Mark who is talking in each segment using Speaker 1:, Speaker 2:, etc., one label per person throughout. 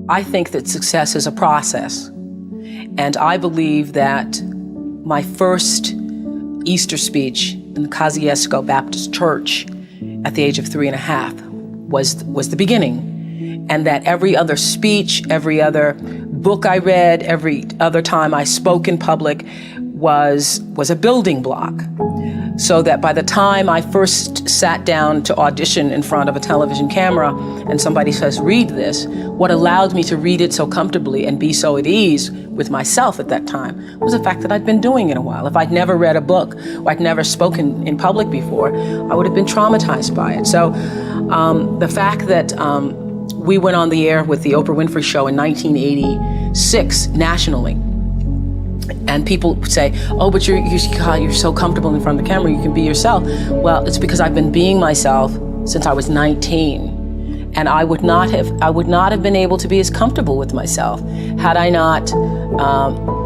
Speaker 1: I think that success is a process. And I believe that my first Easter speech in the Kosciuszko Baptist Church at the age of 3.5 was the beginning. And that every other speech, every other book I read, every other time I spoke in public was a building block. So that by the time I first sat down to audition in front of a television camera and somebody says, read this, what allowed me to read it so comfortably and be so at ease with myself at that time was the fact that I'd been doing it a while. If I'd never read a book or I'd never spoken in public before, I would have been traumatized by it. So the fact that we went on the air with the Oprah Winfrey Show in 1986 nationally, and people say, oh, but you're so comfortable in front of the camera, you can be yourself. Well, it's because I've been being myself since I was 19. And I would not have been able to be as comfortable with myself had I not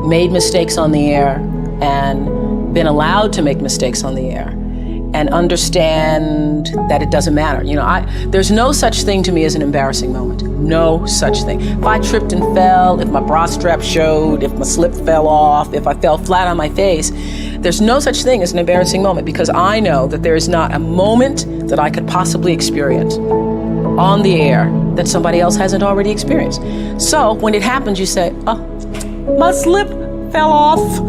Speaker 1: made mistakes on the air and been allowed to make mistakes on the air and understand that it doesn't matter. You know, there's no such thing to me as an embarrassing moment. No such thing. If I tripped and fell, if my bra strap showed, if my slip fell off, if I fell flat on my face, there's no such thing as an embarrassing moment because I know that there is not a moment that I could possibly experience on the air that somebody else hasn't already experienced. So when it happens, you say, oh, my slip fell off.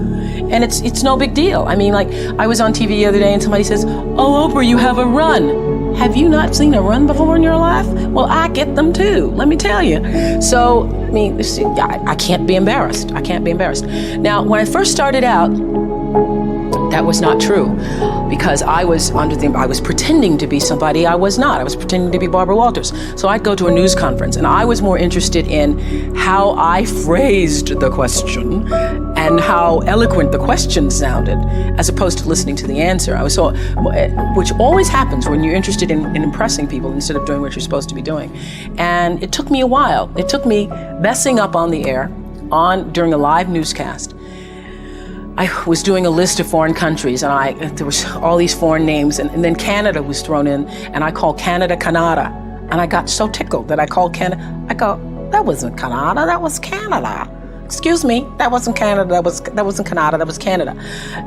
Speaker 1: And it's no big deal. I mean, like, I was on TV the other day and somebody says, oh, Oprah, you have a run. Have you not seen a run before in your life? Well, I get them too, let me tell you. So, I mean, I can't be embarrassed. I can't be embarrassed. Now, when I first started out, that was not true because I was pretending to be somebody I was not. I was pretending to be Barbara Walters. So I'd go to a news conference and I was more interested in how I phrased the question and how eloquent the question sounded as opposed to listening to the answer. Which always happens when you're interested in impressing people instead of doing what you're supposed to be doing. And it took me a while. It took me messing up on the air during a live newscast. I was doing a list of foreign countries and there was all these foreign names and then Canada was thrown in and I called Canada, Canada. And I got so tickled that I called Canada. I go, that wasn't Canada, that was Canada. Excuse me, that wasn't Canada, that wasn't Canada, that was Canada.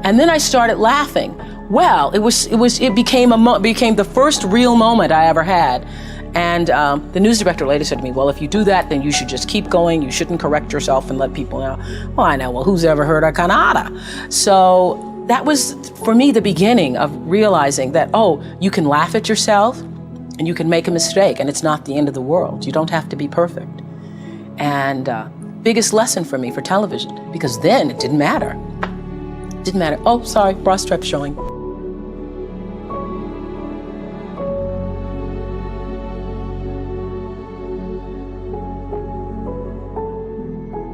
Speaker 1: And then I started laughing. Well, it became the first real moment I ever had. And the news director later said to me, well, if you do that, then you should just keep going. You shouldn't correct yourself and let people know. Well, I know, well, who's ever heard of Canada? So that was, for me, the beginning of realizing that, oh, you can laugh at yourself and you can make a mistake and it's not the end of the world. You don't have to be perfect. And biggest lesson for me for television, because then it didn't matter. It didn't matter. Oh, sorry, bra strap showing.